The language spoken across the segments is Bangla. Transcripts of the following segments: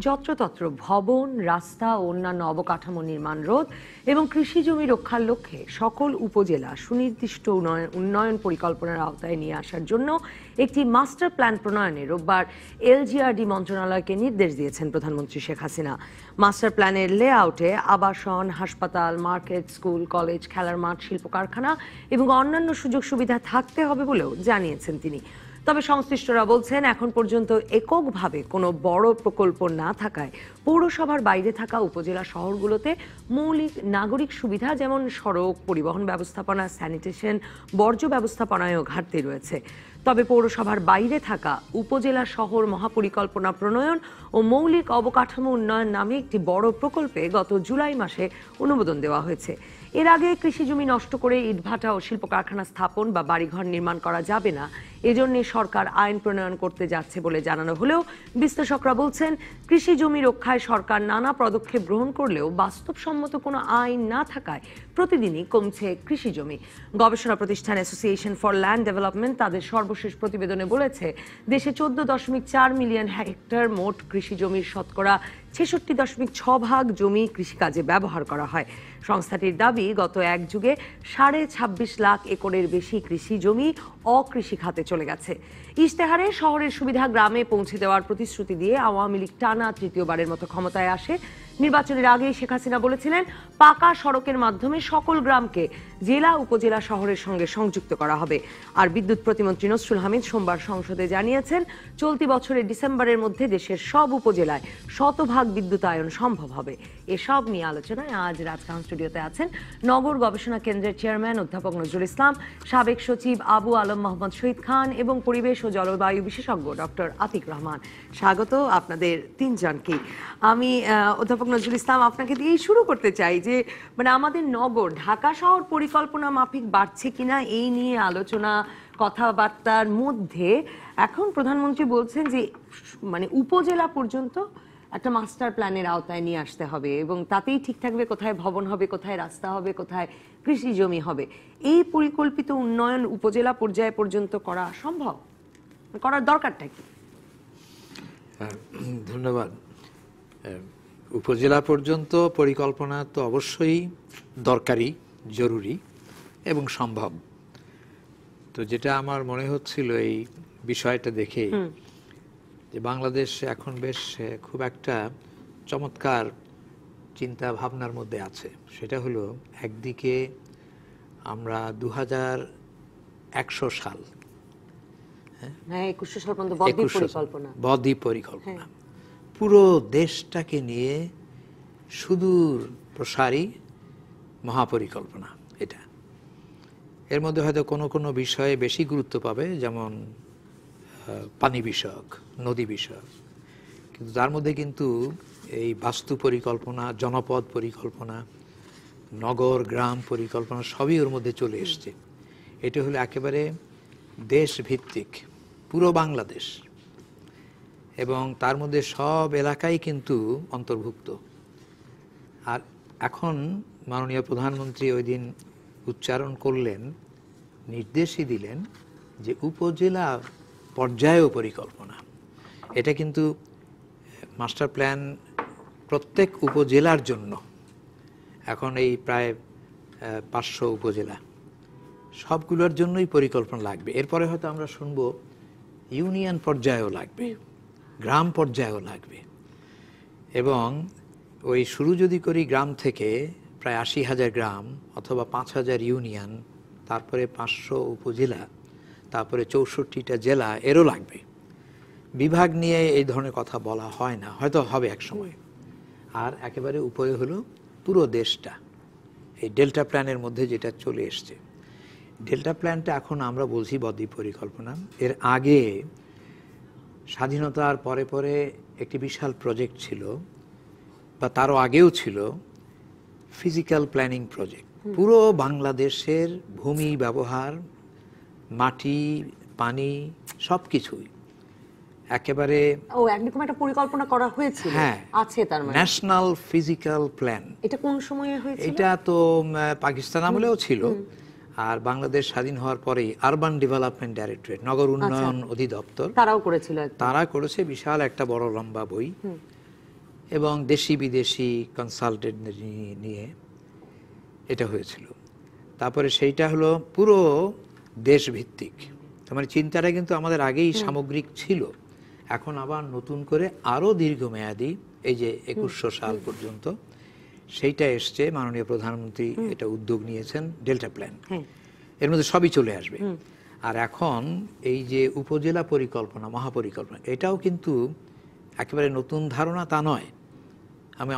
যত্রতত্র ভবন, রাস্তা ও অন্যান্য অবকাঠামো নির্মাণ রোধ এবং কৃষি জমি রক্ষার লক্ষ্যে সকল উপজেলা সুনির্দিষ্ট উন্নয়ন পরিকল্পনার আওতায় নিয়ে আসার জন্য একটি মাস্টার প্ল্যান প্রণয়নে রোববার এলজিআরডি মন্ত্রণালয়কে নির্দেশ দিয়েছেন প্রধানমন্ত্রী শেখ হাসিনা। মাস্টার প্ল্যানের লেআউটে আবাসন, হাসপাতাল, মার্কেট, স্কুল, কলেজ, খেলার মাঠ, শিল্প কারখানা এবং অন্যান্য সুযোগ সুবিধা থাকতে হবে বলেও জানিয়েছেন তিনি। তবে সংশ্লিষ্টরা বলছেন, এখন পর্যন্ত এককভাবে কোনো বড় প্রকল্প না থাকায় পৌরসভার বাইরে থাকা উপজেলা শহরগুলোতে মৌলিক নাগরিক সুবিধা যেমন সড়ক, পরিবহন ব্যবস্থাপনা, স্যানিটেশন, বর্জ্য ব্যবস্থাপনায়ও ঘাটতি রয়েছে। তবে পৌরসভার বাইরে থাকা উপজেলা শহর মহাপরিকল্পনা প্রণয়ন ও মৌলিক অবকাঠামো উন্নয়ন নামে একটি বড় প্রকল্পে গত জুলাই মাসে অনুমোদন দেওয়া হয়েছে। এর আগে কৃষি জমি নষ্ট করে ইটভাটা ও শিল্প কারখানা স্থাপন বা বাড়িঘর নির্মাণ করা যাবে না, এজন্য সরকার আইন প্রণয়ন করতে যাচ্ছে বলে জানানো হলেও বিশ্লেষকরা বলছেন, কৃষি জমি রক্ষায় সরকার নানা পদক্ষেপ গ্রহণ করলেও বাস্তবসম্মত কোনো আইন না থাকায় প্রতিদিনই কমছে কৃষি জমি। গবেষণা প্রতিষ্ঠান অ্যাসোসিয়েশন ফর ল্যান্ড ডেভেলপমেন্ট তাদের সর্বশেষ প্রতিবেদনে বলেছে, দেশে 14.4 মিলিয়ন হেক্টর মোট কৃষি জমির শতকরা 66.6% জমি কৃষিকাজে ব্যবহার করা হয়। সংস্থাটির দাবি, গত এক যুগে 26.5 লাখ একরের বেশি কৃষি জমি অকৃষি খাতে চলে গেছে। ইশতেহারে শহরের সুবিধা গ্রামে পৌঁছে দেওয়ার প্রতিশ্রুতি দিয়ে আওয়ামী লীগ টানা তৃতীয়বারের মতো ক্ষমতায় আসে। নির্বাচনের আগে শেখ হাসিনা বলেছিলেন, পাকা সড়কের মাধ্যমে সকল গ্রামকে জেলা, উপজেলা, শহরের সঙ্গে সংযুক্ত করা হবে। আর বিদ্যুৎ প্রতিমন্ত্রী নসরুল হামিদ সোমবার সংসদে জানিয়েছেন, চলতি বছরের ডিসেম্বরের মধ্যে দেশের সব উপজেলায় 100% বিদ্যুতায়ন সম্ভব হবে। এসব নিয়ে আলোচনায় আজ রাজকাহন স্টুডিওতে আছেন নগর গবেষণা কেন্দ্রের চেয়ারম্যান অধ্যাপক নজরুল ইসলাম, সাবেক সচিব আবু আলম মোহাম্মদ শহীদ খান এবং পরিবেশ ও জলবায়ু বিশেষজ্ঞ ডক্টর আতিক রহমান। স্বাগত আপনাদের তিনজনকে। আমি অধ্যাপক নজরুল ইসলাম, আপনাকে দিয়েই শুরু করতে চাই যে আমাদের নগর ঢাকা শহর পরিকল্পনা মাফিক বাড়ছে কিনা এই নিয়ে আলোচনা কথাবার্তার মধ্যে এখন প্রধানমন্ত্রী বলছেন যে উপজেলা পর্যন্ত একটা মাস্টার প্ল্যানের আওতায় নিয়ে আসতে হবে এবং তাতেই ঠিক থাকবে কোথায় ভবন হবে, কোথায় রাস্তা হবে, কোথায় কৃষি জমি হবে। এই পরিকল্পিত উন্নয়ন উপজেলা পর্যায়ে পর্যন্ত করা সম্ভব? করার দরকারটা কি? ধন্যবাদ। উপজেলা পর্যন্ত পরিকল্পনা তো অবশ্যই দরকারি, জরুরি এবং সম্ভব। তো যেটা আমার মনে হচ্ছিল এই বিষয়টা দেখে, যে বাংলাদেশ এখন বেশ খুব একটা চমৎকার চিন্তা ভাবনার মধ্যে আছে। সেটা হলো, একদিকে আমরা 2100 সাল, বদ্বীপ পরিকল্পনা, পুরো দেশটাকে নিয়ে সুদূর প্রসারী মহাপরিকল্পনা। এটা এর মধ্যে হয়তো কোনো কোনো বিষয়ে বেশি গুরুত্ব পাবে, যেমন পানি বিষয়ক, নদী বিষয়ক, কিন্তু তার মধ্যে কিন্তু এই বাস্তু পরিকল্পনা, জনপদ পরিকল্পনা, নগর গ্রাম পরিকল্পনা সবই ওর মধ্যে চলে এসছে। এটা হলো একেবারে দেশভিত্তিক, পুরো বাংলাদেশ, এবং তার মধ্যে সব এলাকাই কিন্তু অন্তর্ভুক্ত। আর এখন মাননীয় প্রধানমন্ত্রী ওই দিন উচ্চারণ করলেন, নির্দেশই দিলেন যে উপজেলা পর্যায়েও পরিকল্পনা। এটা কিন্তু মাস্টার প্ল্যান প্রত্যেক উপজেলার জন্য। এখন এই প্রায় 500 উপজেলা, সবগুলোর জন্যই পরিকল্পনা লাগবে। এরপরে হয়তো আমরা শুনবো ইউনিয়ন পর্যায়েও লাগবে, গ্রাম পর্যায়েও লাগবে। এবং ওই শুরু যদি করি গ্রাম থেকে, প্রায় 80,000 গ্রাম অথবা 5,000 ইউনিয়ন, তারপরে 500 উপজেলা, তারপরে 64টা জেলা, এরও লাগবে। বিভাগ নিয়ে এই ধরনের কথা বলা হয় না, হয়তো হবে এক সময়। আর একেবারে উপরে হলো পুরো দেশটা, এই ডেল্টা প্ল্যানের মধ্যে যেটা চলে এসছে। ডেল্টা প্ল্যানটা এখন আমরা বলছি বদ্বীপ পরিকল্পনা। এর আগে স্বাধীনতার পরে পরে একটি বিশাল প্রজেক্ট ছিল, বা তারও আগেও ছিল, ফিজিক্যাল প্ল্যানিং প্রজেক্ট। পুরো বাংলাদেশের ভূমি ব্যবহার, মাটি, পানি, সবকিছুই একেবারে একরকম একটা পরিকল্পনা করা হয়েছিল। হ্যাঁ, আছে তার মানে ন্যাশনাল ফিজিক্যাল প্ল্যান। এটা কোন সময়ে হয়েছিল? এটা তো পাকিস্তান আমলেও ছিল, আর বাংলাদেশ স্বাধীন হওয়ার পরেই আরবান ডেভেলপমেন্ট ডাইরেক্টরেট, নগর উন্নয়ন অধিদপ্তর, তারাও করেছিল। তারা করেছে বিশাল একটা বড় লম্বা বই। এবং দেশি বিদেশি কনসালটেন্ট নিয়ে এটা হয়েছিল। তারপরে সেইটা হলো পুরো দেশভিত্তিক, তার মানে চিন্তাটা কিন্তু আমাদের আগেই সামগ্রিক ছিল, এখন আবার নতুন করে আরও দীর্ঘমেয়াদী এই যে 2100 সাল পর্যন্ত সেইটা এসছে। মাননীয় প্রধানমন্ত্রী এটা উদ্যোগ নিয়েছেন, ডেল্টা প্ল্যান, এর মধ্যে সবই চলে আসবে। আর এখন এই যে উপজেলা পরিকল্পনা, মহাপরিকল্পনা, এটাও কিন্তু একেবারে নতুন ধারণা তা নয়।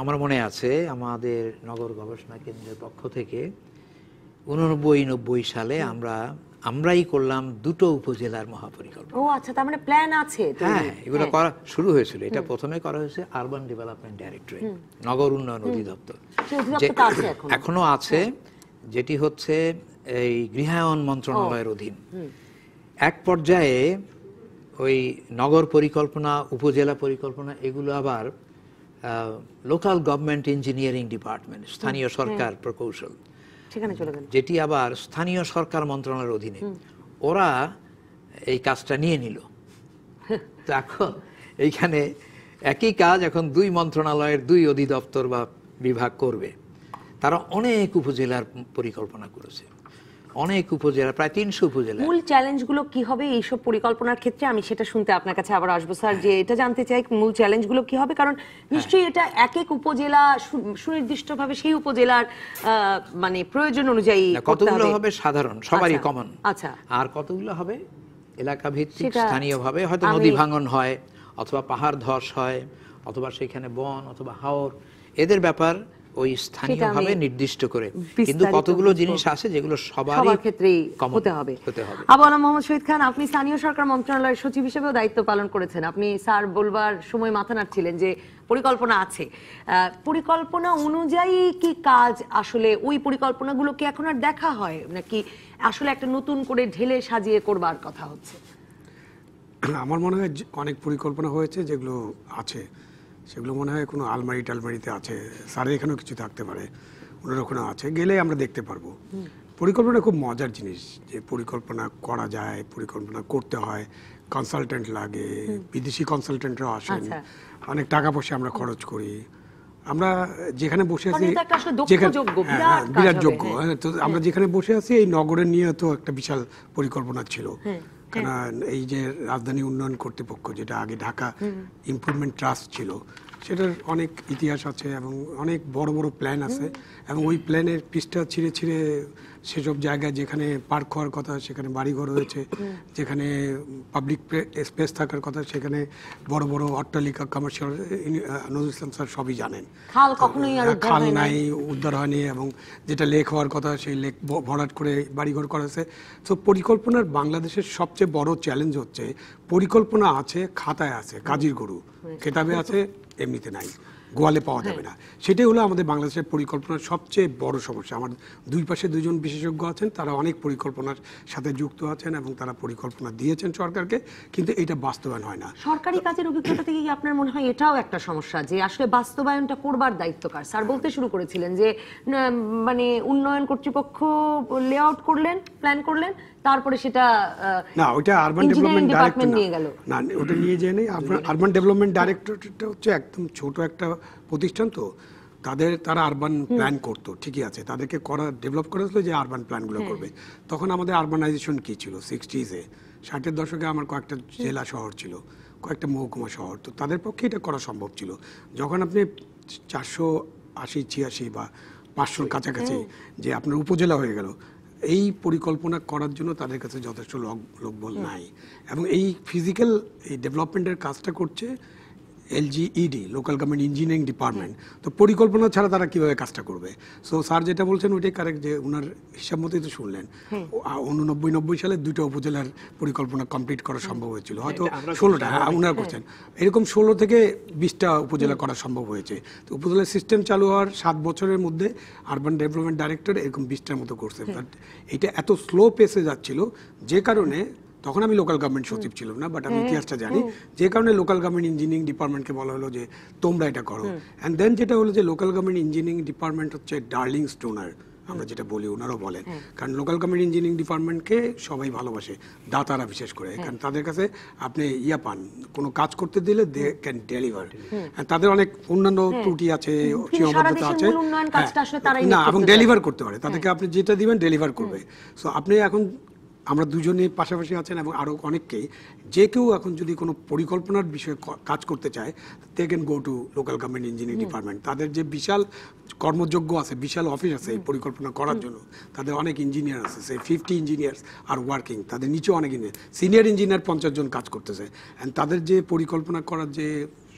আমার মনে আছে আমাদের নগর গবেষণা কেন্দ্রের পক্ষ থেকে 89-90 সালে আমরাই করলাম 2টো উপজেলার মহাপরিকল্পনা। ও আচ্ছা, তার মানে প্ল্যান আছে। হ্যাঁ, এগুলো করা শুরু হয়েছিল। এটা প্রথমে করা হয়েছে আরবান ডেভেলপমেন্ট ডাইরেক্টরেট, নগর উন্নয়ন অধিদপ্তর, এখনো আছে, যেটি হচ্ছে এই গৃহায়ন মন্ত্রণালয়ের অধীন। এক পর্যায়ে ওই নগর পরিকল্পনা, উপজেলা পরিকল্পনা এগুলো আবার লোকাল গভর্নমেন্ট ইঞ্জিনিয়ারিং ডিপার্টমেন্ট, স্থানীয় সরকার প্রকৌশল, যেটি আবার স্থানীয় সরকার মন্ত্রণালয়ের অধীনে, ওরা এই কাজটা নিয়ে নিল। তো এখন এইখানে একই কাজ এখন 2 মন্ত্রণালয়ের 2 অধিদপ্তর বা বিভাগ করবে। তারা অনেক উপজেলার পরিকল্পনা করেছে, অনেক উপজেলা, প্রায় 300 উপজেলা। মূল চ্যালেঞ্জগুলো কি হবে এইসব পরিকল্পনার ক্ষেত্রে? আমি সেটা শুনতে আপনার কাছে আবার আসবো স্যার, যে এটা জানতে চাই মূল চ্যালেঞ্জগুলো কি হবে, কারণ নিশ্চয়ই এটা এক এক উপজেলা সুনির্দিষ্টভাবে সেই উপজেলার মানে প্রয়োজন অনুযায়ী কতগুলো হবে সাধারণ সবারই কমন, আচ্ছা, আর কতগুলো হবে এলাকা ভিত্তিক স্থানীয়ভাবে, হয়তো নদী ভাঙন হয় অথবা পাহাড় ধস হয় অথবা সেখানে বন অথবা হাওর, এদের ব্যাপার ওই স্থানীয়ভাবে নির্দিষ্ট করে। কিন্তু কতগুলো জিনিস আছে যেগুলো সবার ক্ষেত্রেই হতে হবে। আবু আলম মোহাম্মদ শহীদ খান, আপনি স্থানীয় সরকার মন্ত্রণালয়ের সচিব হিসেবেও দায়িত্ব পালন করেছেন। আপনি স্যার বলবার সময় মাথা নাড়ছিলেন যে পরিকল্পনা আছে, পরিকল্পনা অনুযায়ী কি কাজ আসলে ওই পরিকল্পনাগুলো কি এখন আর দেখা হয় নাকি আসলে একটা নতুন করে ঢেলে সাজিয়ে করবার কথা হচ্ছে? আমার মনে হয় অনেক পরিকল্পনা হয়েছে যেগুলো আছে, সেগুলো মনে হয় কোনো আলমারি টালমারিতে আছে, স্যারের এখানেও কিছু থাকতে পারে, ওনার ওখানেও আছে, গেলে আমরা দেখতে পারবো। পরিকল্পনা খুব মজার জিনিস, যে পরিকল্পনা করা যায়, পরিকল্পনা করতে হয়, কনসালটেন্ট লাগে, বিদেশি কনসালটেন্টরাও আসেন, অনেক টাকা পয়সা আমরা খরচ করি। আমরা যেখানে বসে আছি বিরাট যোগ্য, তো আমরা যেখানে বসে আছি এই নগরের নিয়ে তো একটা বিশাল পরিকল্পনা ছিল। কারণ এই যে রাজধানী উন্নয়ন কর্তৃপক্ষ, যেটা আগে ঢাকা ইমপ্রুভমেন্ট ট্রাস্ট ছিল, সেটার অনেক ইতিহাস আছে এবং অনেক বড় বড় প্ল্যান আছে, এবং ওই প্ল্যানের পৃষ্ঠা ছিঁড়ে ছিঁড়ে সেসব জায়গায় যেখানে পার্ক হওয়ার কথা সেখানে বাড়িঘর হয়েছে, যেখানে পাবলিক স্পেস থাকার কথা সেখানে বড় বড় অট্টালিকা, কমার্শিয়াল। নজরুল ইসলাম স্যার সবই জানেন, খাল নাই, উদ্ধার হয়নি, এবং যেটা লেক হওয়ার কথা সেই লেক ভরাট করে বাড়িঘর করা হয়েছে। তো পরিকল্পনার বাংলাদেশের সবচেয়ে বড় চ্যালেঞ্জ হচ্ছে পরিকল্পনা আছে, খাতায় আছে, কাজীর গরু, খেতাবে আছে, এমনিতে নাই, গোয়ালে পাওয়া যাবে না। সেটাই হলো আমাদের বাংলাদেশের পরিকল্পনার সবচেয়ে বড় সমস্যা। আমার দুই পাশে 2 জন বিশেষজ্ঞ আছেন, তারা অনেক পরিকল্পনার সাথে যুক্ত আছেন এবং তারা পরিকল্পনা দিয়েছেন সরকারকে, কিন্তু এটা বাস্তবায়ন হয় না। সরকারি কাজের অভিজ্ঞতা থেকে কি আপনার মনে হয় এটাও একটা সমস্যা, যে আসলে বাস্তবায়নটা করবার দায়িত্ব কার? স্যার বলতে শুরু করেছিলেন যে মানে উন্নয়ন কর্তৃপক্ষ লেআউট করলেন, প্ল্যান করলেন, তারপরে সেটা না, ওইটা আরবান ডেভেলপমেন্ট ডাইরেক্টর নিয়ে গেল না, ওটা নিয়ে যায় নাই। আরবান ডেভেলপমেন্ট ডাইরেক্টরেটটা হচ্ছে একদম ছোট একটা প্রতিষ্ঠান, তো তারা আরবান প্ল্যান করতো, ঠিকই আছে, তাদেরকে ডেভেলপ করা হয়েছিল যে আরবান প্ল্যানগুলো করবে। তখন আমাদের আরবানাইজেশন কি ছিল 60s-এ, 60-এর দশকে আমার কয়েকটা জেলা শহর ছিল, কয়েকটা মহকুমা শহর, তো তাদের পক্ষে এটা করা সম্ভব ছিল। যখন আপনি 480-86 বা 500-র কাছাকাছি যে আপনার উপজেলা হয়ে গেল, এই পরিকল্পনা করার জন্য তাদের কাছে যথেষ্ট লোকবল নাই, এবং এই ফিজিক্যাল এই ডেভেলপমেন্টের কাজটা করছে LGED, local government engineering department. তো পরিকল্পনা ছাড়া তারা কিভাবে কাজটা করবে? সো স্যার যেটা বলছেন ওইটাই কারেক্ট, যে ওনার হিসাব মতোই তো শুনলেন, 89-90 সালে 2টা উপজেলার পরিকল্পনা কমপ্লিট করা সম্ভব হয়েছিল, হয়তো 16টা ওনারা করছেন, এরকম 16 থেকে 20টা উপজেলা করা সম্ভব হয়েছে। তো উপজেলার সিস্টেম চালু হওয়ার 7 বছরের মধ্যে আরবান ডেভেলপমেন্ট ডাইরেক্টর এরকম 20টার মতো করছে। বাট এটা এত স্লো পেসে যাচ্ছিল, যে কারণে তখন আমি লোকাল গভর্নমেন্ট সচিব ছিলাম না, বাট আমি ইতিহাসটা জানি, যে কারণে লোকাল গভর্নমেন্ট ইঞ্জিনিয়ারিং ডিপার্টমেন্টকে বলা হলো যে তোমরা এটা করো। অ্যান্ড দেন যেটা হলো যে লোকাল গভর্নমেন্ট ইঞ্জিনিয়ারিং ডিপার্টমেন্ট হচ্ছে ডার্লিং স্টোনার আমরা যেটা বলি ওনারাও বলেন, কারণ লোকাল গভর্নমেন্ট ইঞ্জিনিয়ারিং ডিপার্টমেন্টকে সবাই ভালোবাসে, দাতারা বিশেষ করে, কারণ তাদের কাছে আপনি পান কোনো কাজ করতে দিলে দে ক্যান ডেলিভার। তাদের অনেক অন্যান্য ত্রুটি আছে, সীমাবদ্ধতা আছে, না এবং ডেলিভার করতে পারে, তাদেরকে আপনি যেটা দিবেন ডেলিভার করবে। সো আপনি এখন আমরা দুজনে পাশাপাশি আছেন এবং আরও অনেককেই, যে কেউ এখন যদি কোনো পরিকল্পনার বিষয়ে কাজ করতে চায়, they can go to local government engineering department. তাদের যে বিশাল কর্মযোগ্য আছে, বিশাল অফিস আছে এই পরিকল্পনা করার জন্য, তাদের অনেক ইঞ্জিনিয়ার আছে, সেই 50 ইঞ্জিনিয়ার্স আর ওয়ার্কিং, তাদের নিচেও অনেক ইঞ্জিনিয়ার, সিনিয়র ইঞ্জিনিয়ার 50 জন কাজ করতেছে। অ্যান্ড তাদের যে পরিকল্পনা করার যে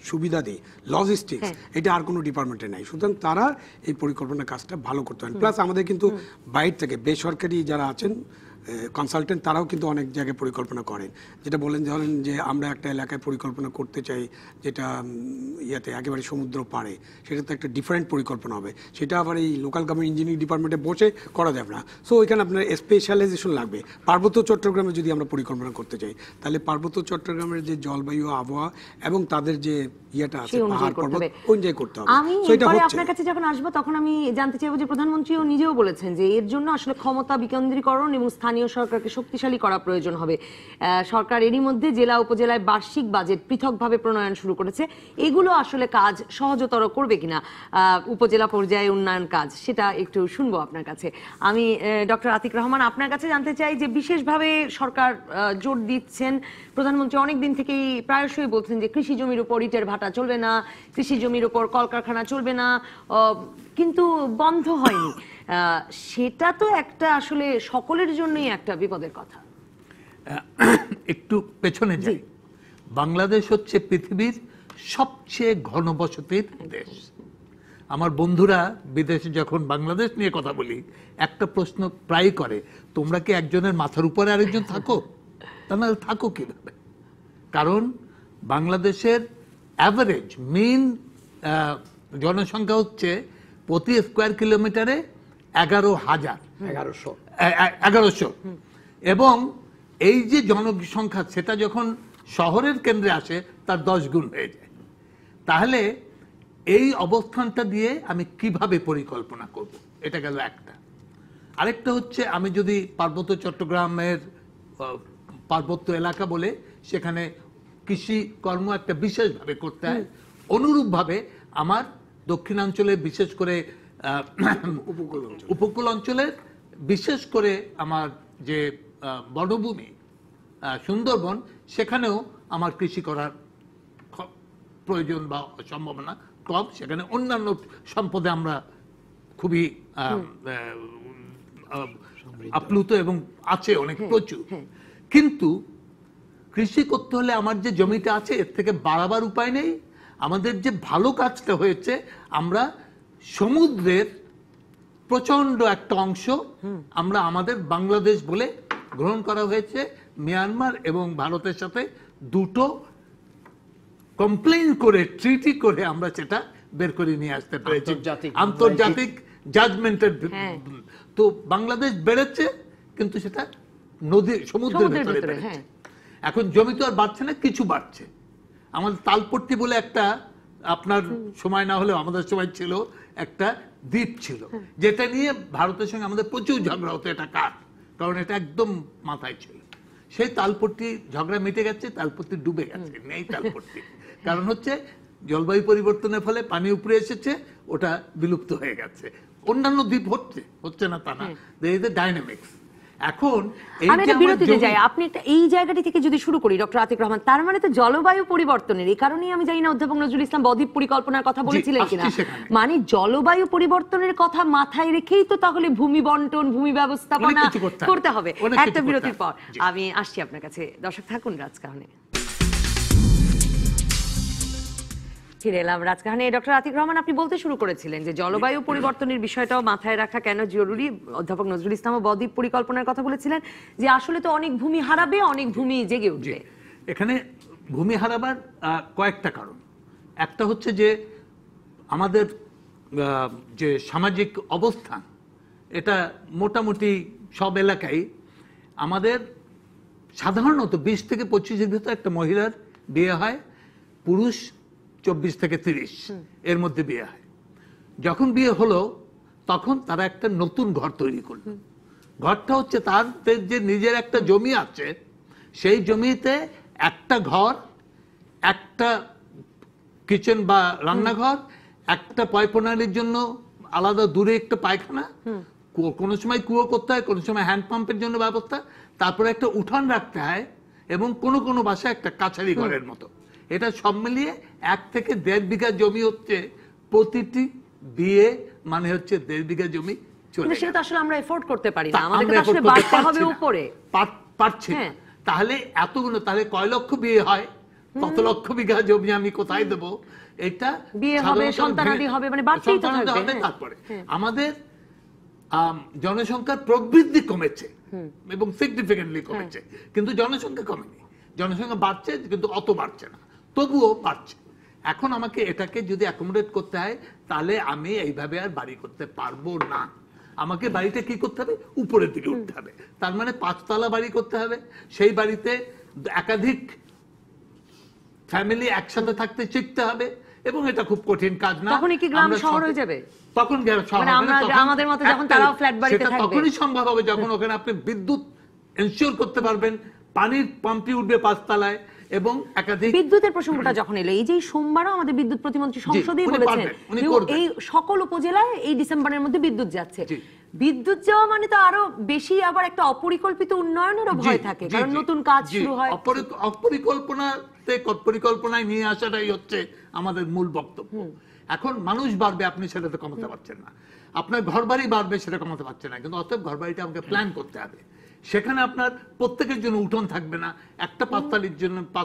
সুবিধা দিই, লজিস্টিক্স, এটা আর কোনো ডিপার্টমেন্টে নাই। সুতরাং তারা এই পরিকল্পনা কাজটা ভালো করতে পারেন। প্লাস আমাদের কিন্তু বাইরে থেকে বেসরকারি যারা আছেন কনসালটেন্ট, তারাও কিন্তু অনেক জায়গায় পরিকল্পনা করেন। যেটা বলেন ধরেন যে আমরা একটা এলাকায় পরিকল্পনা করতে চাই যেটা ইয়াতে একেবারে সমুদ্র পাড়ে, সেটা তো একটা ডিফারেন্ট পরিকল্পনা হবে, সেটা আবার এই লোকাল গভর্নমেন্ট ইঞ্জিনিয়ারিং ডিপার্টমেন্টে বসে করা যাবে না। সো ওইখানে আপনার স্পেশালাইজেশন লাগবে। পার্বত্য চট্টগ্রামে যদি আমরা পরিকল্পনা করতে চাই, তাহলে পার্বত্য চট্টগ্রামের যে জলবায়ু, আবহাওয়া এবং তাদের যে ইয়েটা আছে, পাহাড় পর্বত, অনুযায়ী করতে হবে। আমি পরে আপনার কাছে যখন আসবো তখন আমি জানতে চাইবো যে প্রধানমন্ত্রীও নিজেও বলেছেন যে এর জন্য আসলে ক্ষমতা বিকেন্দ্রীকরণ এবং স্থানীয় সরকারকে শক্তিশালী করা প্রয়োজন হবে। সরকার এরই মধ্যে জেলা উপজেলায় বার্ষিক বাজেট পৃথকভাবে প্রণয়ন শুরু করেছে। এগুলো আসলে কাজ সহজতর করবে কিনা, উপজেলা পর্যায়ে উন্নয়ন কাজ, সেটা একটু শুনবো আপনার কাছে। আমি ডক্টর আতিক রহমান আপনার কাছে জানতে চাই যে বিশেষভাবে সরকার জোর দিচ্ছেন, প্রধানমন্ত্রী অনেক দিন থেকেই প্রায়শই বলছেন যে কৃষি জমির উপর ইটের ভাটা চলবে না, কৃষি জমির উপর কলকারখানা চলবে না, কিন্তু বন্ধ হয়নি। সেটা তো একটা আসলে সকলের জন্যই একটা বিপদের কথা। একটু পেছনে যাই, বাংলাদেশ হচ্ছে পৃথিবীর সবচেয়ে ঘনবসতির দেশ। আমার বন্ধুরা বিদেশে যখন বাংলাদেশ নিয়ে কথা বলি, একটা প্রশ্ন প্রায় করে, তোমরা কি একজনের মাথার উপরে আরেকজন থাকো? তাহলে থাকো কিভাবে? কারণ বাংলাদেশের অ্যাভারেজ মিন জনসংখ্যা হচ্ছে প্রতি স্কোয়ার কিলোমিটারে 11,000 এবং এই যে জনসংখ্যা, সেটা যখন শহরের কেন্দ্রে আসে তার 10 গুণ হয়ে যায়। তাহলে এই অবস্থানটা দিয়ে আমি কিভাবে পরিকল্পনা করব, এটা গেল একটা। আরেকটা হচ্ছে, আমি যদি পার্বত্য চট্টগ্রামের পার্বত্য এলাকা বলে সেখানে কৃষি কর্ম একটা বিশেষভাবে করতে হয়, অনুরূপভাবে আমার দক্ষিণাঞ্চলে বিশেষ করে উপকূল অঞ্চলের বিশেষ করে আমার যে বনভূমি সুন্দরবন, সেখানেও আমার কৃষি করার প্রয়োজন বা সম্ভাবনা কম। সেখানে অন্যান্য সম্পদে আমরা খুবই আপ্লুত এবং আছে অনেক প্রচুর। কিন্তু কৃষি করতে হলে আমার যে জমিটা আছে এর থেকে বাড়াবার উপায় নেই। আমাদের যে ভালো কাজটা হয়েছে, আমরা সমুদ্রের প্রচন্ড একটা অংশ আমরা আমাদের বাংলাদেশ বলে গ্রহণ করা হয়েছে। মিয়ানমার এবং ভারতের সাথে দুটো কমপ্লেইন করে, ট্রিটি করে আমরা সেটা বের করে নিয়ে আসতে পেরেছি আন্তর্জাতিক জাজমেন্টের। তো বাংলাদেশ বেড়েছে, কিন্তু সেটা নদী সমুদ্রের ভেতরে বেড়েছে। এখন জমি তো আর বাড়ছে না, কিছু বাড়ছে। আমাদের তালপট্টি বলে একটা, আপনার সময় না হলেও আমাদের সময় ছিল, একটা দ্বীপ ছিল, যেটা নিয়ে ভারতের সঙ্গে আমাদের প্রচুর ঝগড়া হতো। এটা কার? কারণ এটা একদম মাথায় ছিল। সেই তালপট্টি ঝগড়া মিটে গেছে, তালপট্টি ডুবে গেছে, নেই তালপট্টি। কারণ হচ্ছে জলবায়ু পরিবর্তনের ফলে পানি উপরে এসেছে, ওটা বিলুপ্ত হয়ে গেছে। অন্যান্য দ্বীপ হচ্ছে না তা না, there is a dynamics। এখন আমি একটা বিরতিতে যাই, আপনি একটা এই জায়গাটি থেকে যদি শুরু করি ডক্টর আতিক রহমান, তার মানে তো জলবায়ু পরিবর্তনের, এই কারণেই আমি জানি না অধ্যাপক নজরুল ইসলাম বদ্বীপ পরিকল্পনার কথা বলেছিলেন কিনা, মানে জলবায়ু পরিবর্তনের কথা মাথায় রেখেই তো তাহলে ভূমি বন্টন, ভূমি ব্যবস্থাপনা করতে হবে। একটা বিরতির পর আমি আসছি আপনার কাছে। দর্শক থাকুন রাজকাহনে। ফিরে এলাম রাজকাহনে। ডক্টর আতিক রহমান, আপনি বলতে শুরু করেছিলেন যে জলবায়ু পরিবর্তনের বিষয়টাও মাথায় রাখা কেন জরুরি। অধ্যাপক নজরুল ইসলামও বদ্বীপ পরিকল্পনার কথা বলেছিলেন যে আসলে তো অনেক ভূমি হারাবে, অনেক ভূমি জেগে উঠবে। এখানে ভূমি হারাবার কয়েকটা কারণ। একটা হচ্ছে যে আমাদের যে সামাজিক অবস্থান, এটা মোটামুটি সব এলাকায় আমাদের সাধারণত 20 থেকে 25-এর ভিতরে একটা মহিলার বিয়ে হয়, পুরুষ 24 থেকে 30 এর মধ্যে বিয়ে হয়। যখন বিয়ে হলো তখন তারা একটা নতুন ঘর তৈরি করলো। ঘরটা হচ্ছে তাদের যে নিজের একটা জমি আছে, সেই জমিতে একটা ঘর, একটা কিচেন বা রান্নাঘর, একটা পয়প্রণালীর জন্য আলাদা দূরে একটা পায়খানা, কোনো সময় কুয়ো করতে হয়, কোনো সময় হ্যান্ড পাম্পের জন্য ব্যবস্থা, তারপরে একটা উঠান রাখতে হয়, এবং কোনো কোনো বাসায় একটা কাছারি ঘরের মতো। এটা সব মিলিয়ে 1 থেকে 1.5 বিঘা জমি হচ্ছে প্রতিটি বিয়ে, মানে হচ্ছে 1.5 বিঘা জমি চলে। সেটা তো আসলে আমরা এফোর্ড করতে পারি না, আমাদের তো আসলে বাড়তে হবে উপরে, পারছি না। তাহলে এতগুলো, তাহলে কয় লক্ষ বিয়ে হয়, কত লক্ষ বিঘা জমি আমি কোথায় দেব? এটা বিয়ে হবে, সন্তানাদি হবে, মানে বাড়তেই তো থাকবে। তারপরে আমাদের জনসংখ্যার প্রবৃদ্ধি কমেছে এবং সিগনিফিকেন্টলি কমেছে, কিন্তু জনসংখ্যা কমেনি। জনসংখ্যা বাড়ছে কিন্তু অত বাড়ছে না, তবুও বাড়ছে। এখন আমাকে এটাকে যদি অ্যাকোমোডেট করতে হয়, তাহলে আমি এইভাবে আর বাড়ি করতে পারবো না। আমাকে বাড়িটা কি করতে হবে? উপরের দিকে উঠতে হবে। তার মানে 5 তলা বাড়ি করতে হবে, সেই বাড়িতে একাধিক ফ্যামিলি একসাথে থাকতে শিখতে হবে, এবং এটা খুব কঠিন কাজ না। তখন কি গ্রাম শহর হয়ে যাবে? তখন আমাদের মতো যখন তারাও ফ্ল্যাট বাড়িতে থাকবে, তখনই সম্ভব হবে যখন ওখানে আপনি বিদ্যুৎ এনশিওর করতে পারবেন, পানির পাম্পটি উঠবে 5 তলায়, এবং একাধিক। বিদ্যুতের প্রসঙ্গটা যখন এলো, এই যে সোমবারও আমাদের বিদ্যুৎ প্রতিমন্ত্রী সংসদেই বলেছেন এই সকল উপজেলায় এই ডিসেম্বরের মধ্যে বিদ্যুৎ যাচ্ছে। বিদ্যুৎ যাওয়া মানে তো আরো বেশি আবার একটা অপরিকল্পিত উন্নয়নেরও ভয় থাকে, কারণ নতুন কাজ শুরু হয়। পরিকল্পনায় নিয়ে আসাটাই হচ্ছে আমাদের মূল বক্তব্য। এখন মানুষ বাড়বে, আপনি সেটা তো কমাতে পারছেন না। আপনার ঘর বাড়ি বাড়বে, সেটা কমাতে পারছেন না, কিন্তু অতএব ঘর বাড়িটা আমাকে প্ল্যান করতে হবে। সেখানে আপনার প্রত্যেকের জন্য উঠান থাকবে না, একটা 5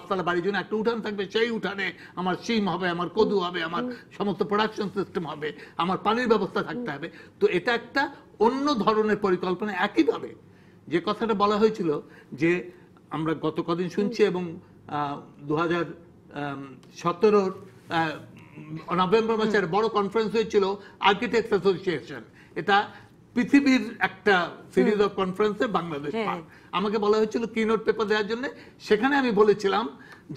তলা বাড়ির জন্য একটা উঠান থাকবে, সেই উঠানে আমার সিম হবে, আমার কদু হবে, আমার সমস্ত প্রোডাকশন সিস্টেম হবে, আমার পানির ব্যবস্থা থাকতে হবে। তো এটা একটা অন্য ধরনের পরিকল্পনা। একইভাবে যে কথাটা বলা হয়েছিল যে আমরা গত কদিন শুনছি, এবং 2017 নভেম্বর মাসের বড় কনফারেন্স হয়েছিল আর্কিটেক্টস অ্যাসোসিয়েশন, এটা পৃথিবীর একটা সিরিজ অফ কনফারেন্সে বাংলাদেশ পার্ট। আমাকে বলা হয়েছিল কিনোট পেপার দেওয়ার জন্য। সেখানে আমি বলেছিলাম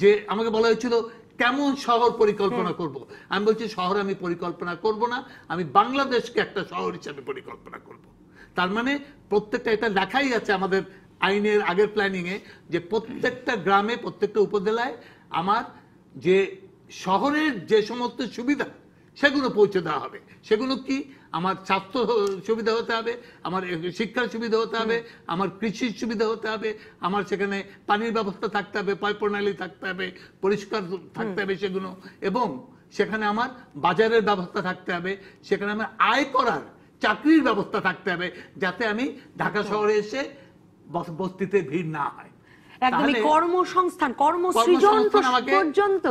যে, আমাকে বলা হয়েছিল কেমন শহর পরিকল্পনা করব। আমি বলছি শহর আমি পরিকল্পনা করব না, আমি বাংলাদেশকে একটা শহর হিসেবে পরিকল্পনা করব। তার মানে প্রত্যেকটা, এটা লেখাই আছে আমাদের আইনের আগের প্ল্যানিং এ, যে প্রত্যেকটা গ্রামে, প্রত্যেকটা উপজেলায় আমার যে শহরের যে সমস্ত সুবিধা, সেগুলো পৌঁছে দেওয়া হবে। সেগুলো কি? আমার স্বাস্থ্য সুবিধা হতে হবে, আমার শিক্ষার সুবিধা হতে হবে, আমার কৃষির সুবিধা হতে হবে, আমার সেখানে পানির ব্যবস্থা থাকতে হবে, পাইপ প্রণালী থাকতে হবে, পরিষ্কার থাকতে হবে সেগুলো, এবং সেখানে আমার বাজারের ব্যবস্থা থাকতে হবে, সেখানে আমার আয় করার, চাকরির ব্যবস্থা থাকতে হবে, যাতে আমি ঢাকা শহরে এসে বস্তিতে ভিড় না হয়। একদমই কর্মসংস্থান, কর্মসৃজন পর্যন্ত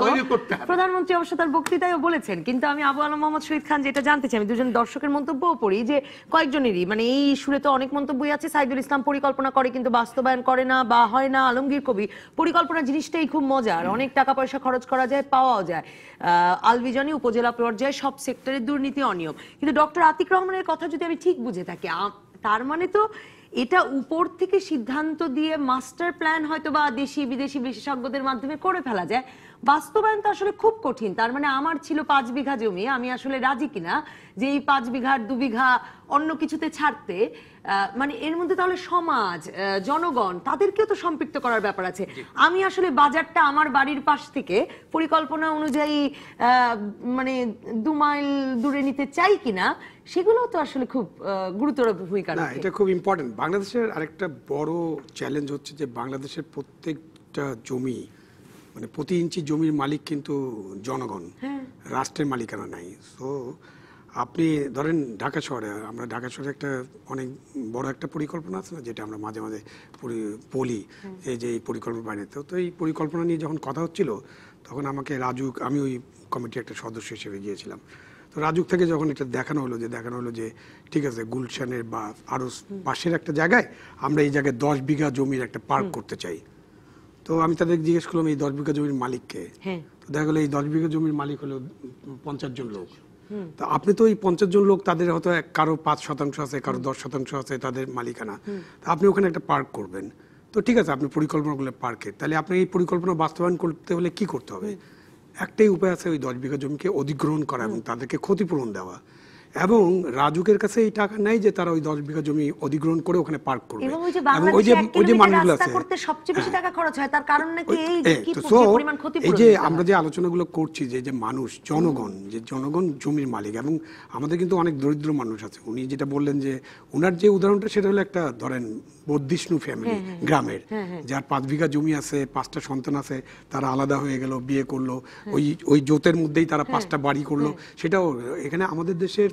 প্রধানমন্ত্রী অবশ্য তার বক্তৃতায় বলেছেন। কিন্তু আমি আবু আলম মোহাম্মদ শহীদ খান যেটা জানতে চাই, আমি দুজন দর্শকের মন্তব্যও পড়ি, যে কয়েকজনেরই, মানে এই ইস্যুতে তো অনেক মন্তব্যই আছে। সাইদুল ইসলাম পরিকল্পনা করে কিন্তু বাস্তবায়ন করে না বা হয় না। আলমগীর কবি, পরিকল্পনা জিনিসটাই খুব মজার, অনেক টাকা পয়সা খরচ করা যায়, পাওয়াও যায়। আলবিজানি, উপজেলা পর্যায়ে সব সেক্টরে দুর্নীতি, অনিয়ম। কিন্তু ডক্টর আতিক রহমানের কথা যদি আমি ঠিক বুঝে থাকি, তার মানে তো এটা উপর থেকে সিদ্ধান্ত দিয়ে মাস্টার প্ল্যান হয়তো বা দেশি বিদেশি বিশেষজ্ঞদের মাধ্যমে করে ফেলা যায়, বাস্তবায়ন তো আসলে খুব কঠিন। তার মানে আমার ছিল 5 বিঘা জমি, আমি আসলে রাজি কিনা যে এই 5 বিঘার 2 বিঘা অন্য কিছুতে ছাড়তে, মানে এর মধ্যে তাহলে সমাজ, জনগণ, তাদেরকেও তো সম্পৃক্ত করার ব্যাপার আছে। আমি আসলে বাজারটা আমার বাড়ির পাশ থেকে পরিকল্পনা অনুযায়ী মানে 2 মাইল দূরে নিতে চাই কিনা, সেগুলো তো আসলে খুব গুরুতর ভূমিকা রাখে। এটা খুব ইম্পর্টেন্ট। বাংলাদেশের আরেকটা বড় চ্যালেঞ্জ হচ্ছে যে বাংলাদেশের প্রত্যেকটা জমি, মানে প্রতি ইঞ্চি জমির মালিক কিন্তু জনগণ, রাষ্ট্রের মালিকানা নাই। সো আপনি ধরেন ঢাকা শহরে, আমরা ঢাকা শহরে একটা অনেক বড় একটা পরিকল্পনা আছে না, যেটা আমরা মাঝে মাঝে বলি, এই যে এই পরিকল্পনা বানিয়ে। তো এই পরিকল্পনা নিয়ে যখন কথা হচ্ছিল, তখন আমাকে রাজুক, আমি ওই কমিটির একটা সদস্য হিসেবে গিয়েছিলাম। তো রাজুক থেকে যখন এটা দেখানো হলো যে ঠিক আছে, গুলশানের বা আরও পাশের একটা জায়গায় আমরা এই জায়গায় 10 বিঘা জমির একটা পার্ক করতে চাই। তো আমি তাদের জিজ্ঞেস করলাম এই 10 বিঘা জমির মালিককে। তো দেখা গেলো এই 10 বিঘা জমির মালিক হলো 50 জন লোক। তো আপনি তো এই 50 জন লোক, তাদের হয়তো কারো 5% আছে, কারো 10% আছে তাদের মালিকানা। তো আপনি ওখানে একটা পার্ক করবেন, তো ঠিক আছে, আপনি পরিকল্পনা করলেন পার্কের, তাহলে আপনি এই পরিকল্পনা বাস্তবায়ন করতে হলে কি করতে হবে? একটাই উপায় আছে, ওই 10 বিঘা জমিকে অধিগ্রহণ করা এবং তাদেরকে ক্ষতিপূরণ দেওয়া। এবং রাজুকের কাছে এই টাকা নাই যে তারা ওই 10 বিঘা জমি অধিগ্রহণ করে ওখানে পার্ক করবে। এবং ওই যে এবং বাংলাদেশে 1 কিলোমিটার মানুষগুলো রাস্তা আছে করতে সবচেয়ে বেশি টাকা খরচ হয়, তার কারণ নাকি এই কি So, পরিমাণ ক্ষতিপূরণ এই যে দিতে হয়। আমরা যে আলোচনাগুলো করছি যে মানুষ জনগণ জমির মালিক, এবং আমাদের কিন্তু অনেক দরিদ্র মানুষ আছে। উনি যেটা বললেন যে ওনার যে উদাহরণটা সেটা হলো একটা ধরেন বদ্ধিষ্ণু ফ্যামিলি গ্রামের, যার 5 বিঘা জমি আছে, 5টা সন্তান আছে, তারা আলাদা হয়ে গেল, বিয়ে করলো, ওই জোতের মধ্যেই তারা 5টা বাড়ি করলো। সেটাও এখানে আমাদের দেশের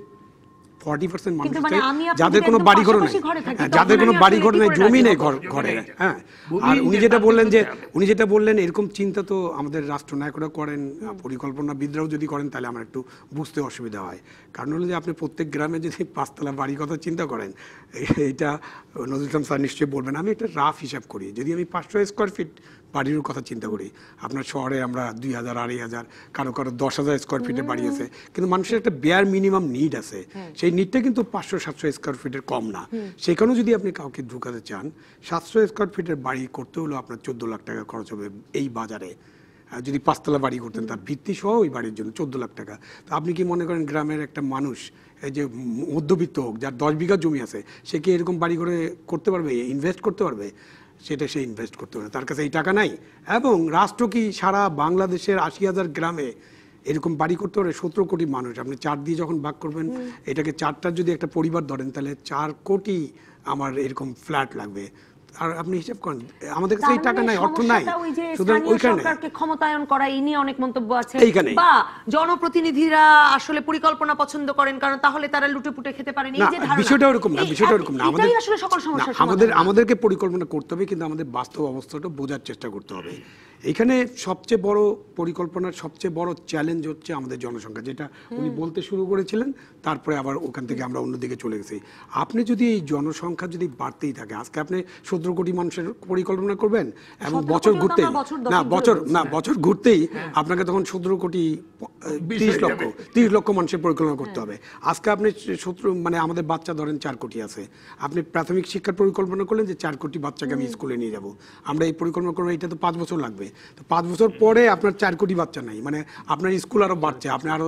40% মানুষ কিন্তু মানে আছে আমি আপনি যাদের যদি কোনো একদম বাড়ি ঘর নেই, পাশাপাশি ঘরে থাকি, যাদের তখন কোনো আমি বাড়ি আসলে ঘর কি নেই, করে জমি রাজি নেই হবো? ঘরে। হ্যাঁ, ভূমি আর উনি যে যেটা বললেন যে পার্থক্য এরকম চিন্তা তো আমাদের রাষ্ট্রনায়করা করেন, পরিকল্পনাবিদরাও যদি করেন তাহলে আমার একটু বুঝতে অসুবিধা হয়। কারণ হলো যে আপনি প্রত্যেক গ্রামে যদি 5তলা বাড়ির কথা চিন্তা করেন, এইটা নজরুল ইসলাম স্যার নিশ্চয়ই বলবেন। আমি একটা রাফ হিসাব করি, যদি আমি 500 স্কোয়ার ফিট বাড়ির কথা চিন্তা করি, আপনার শহরে আমরা 2000, 2500, কারো 10,000 স্কোয়ার ফিটে বাড়ি আছে, কিন্তু মানুষের একটা বেয়ার মিনিমাম নিড আছে। সেই নিডটা কিন্তু 500-700 স্কোয়ার ফিটের কম না। সেখানেও যদি আপনি কাউকে ঢুকাতে চান, 700 স্কোয়ার ফিটের বাড়ি করতে হলেও আপনার 14 লাখ টাকা খরচ হবে এই বাজারে। যদি 5তলা বাড়ি করতেন, তার ভিত্তি সহ ওই বাড়ির জন্য 14 লাখ টাকা। তো আপনি কি মনে করেন গ্রামের একটা মানুষ, এই যে মধ্যবিত্ত হোক, যার 10 বিঘা জমি আছে, সে কি এরকম বাড়ি করে করতে পারবে, ইনভেস্ট করতে পারবে? সেটা সে ইনভেস্ট করতে পারে, তার কাছে এই টাকা নাই। এবং রাষ্ট্র কি সারা বাংলাদেশের 80,000 গ্রামে এরকম বাড়ি করতে পারে? 17 কোটি মানুষ, আপনি 4 দিয়ে যখন ভাগ করবেন, এটাকে 4টা যদি একটা পরিবার ধরেন, তাহলে 4 কোটি আমার এরকম ফ্ল্যাট লাগবে। আর আপনি হিসাব করেন, আমাদের কাছে এই টাকা নাই, অর্থ নাই। সুতরাং ওইখানে সরকারকে ক্ষমতায়ন করা, এই নিয়ে অনেক মন্তব্য আছে। বা জনপ্রতিনিধিরা আসলে পরিকল্পনা পছন্দ করেন, কারণ তাহলে তারা লুটেপুটে খেতে পারেন, এই যে ধারণা। বিষয়টা ওরকম না, বিষয়টা ওরকম না। এটাই আসলে সকল সমস্যার সমাধান। আমাদেরকে পরিকল্পনা করতে হবে, কিন্তু আমাদের বাস্তব অবস্থাটা বোঝার চেষ্টা করতে হবে। এখানে সবচেয়ে বড় পরিকল্পনার সবচেয়ে বড় চ্যালেঞ্জ হচ্ছে আমাদের জনসংখ্যা, যেটা উনি বলতে শুরু করেছিলেন, তারপরে আবার ওখান থেকে আমরা অন্যদিকে চলে গেছি। আপনি যদি এই জনসংখ্যা যদি বাড়তেই থাকে, আজকে আপনি 17 কোটি মানুষের পরিকল্পনা করবেন, এবং বছর ঘুরতেই বছর ঘুরতেই আপনাকে তখন 17 কোটি 30 লক্ষ মানুষের পরিকল্পনা করতে হবে। আজকে আপনি 17 মানে আমাদের বাচ্চা ধরেন 4 কোটি আছে, আপনি প্রাথমিক শিক্ষার পরিকল্পনা করলেন যে 4 কোটি বাচ্চাকে আমি স্কুলে নিয়ে যাব, আমরা এই পরিকল্পনা করবো, এটা তো 5 বছর লাগবে। তো 5 বছর পরে আপনার 4 কোটি বাচ্চা নাই, মানে আপনার স্কুল আরো বাড়ছে, আপনার আরো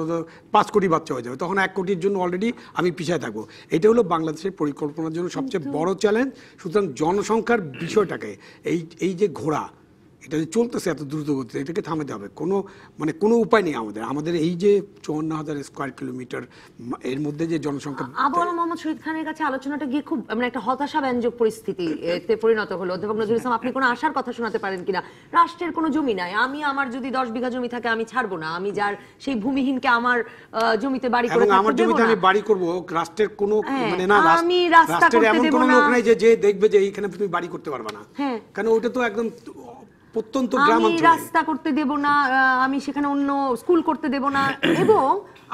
5 কোটি বাচ্চা হয়ে যাবে, তখন 1 কোটির জন্য অলরেডি আমি পিছিয়ে থাকবো। এটা হলো বাংলাদেশের পরিকল্পনার জন্য সবচেয়ে বড় চ্যালেঞ্জ। সুতরাং জনসংখ্যার বিষয়টাকে এই যে ঘোড়া, এটা যে চলতেছে এত দ্রুত গতিতে, এটাকে থামাতে হবে। কোনো উপায় নেই আমাদের এই যে 54,000 স্কোয়ার কিলোমিটার এর মধ্যে যে জনসংখ্যা। আবু আলম মোহাম্মদ শহীদ খানের কাছে আলোচনাটা গিয়ে খুব মানে একটা হতাশাব্যঞ্জক পরিস্থিতিতে পরিণত হলো। অধ্যাপক নজরুল ইসলাম, আপনি কোনো আশার কথা শোনাতে পারেন কিনা? রাষ্ট্রের কোনো জমি নাই, আমার যদি 10 বিঘা জমি থাকে আমি ছাড়বো না, আমি যার সেই ভূমিহীনকে আমার জমিতে বাড়ি করে থাকতে আমার জমিতে আমি বাড়ি করব, রাষ্ট্রের কোনো মানে না, আমি রাস্তা করতে এমন দেব কোনো না, লোক নাই যে দেখবে যে এইখানে তুমি বাড়ি করতে পারবে না, কারণ ওটা তো একদম প্রত্যন্ত আমি রাস্তা করতে দেব না, আমি সেখানে অন্য স্কুল করতে দেব না, এবং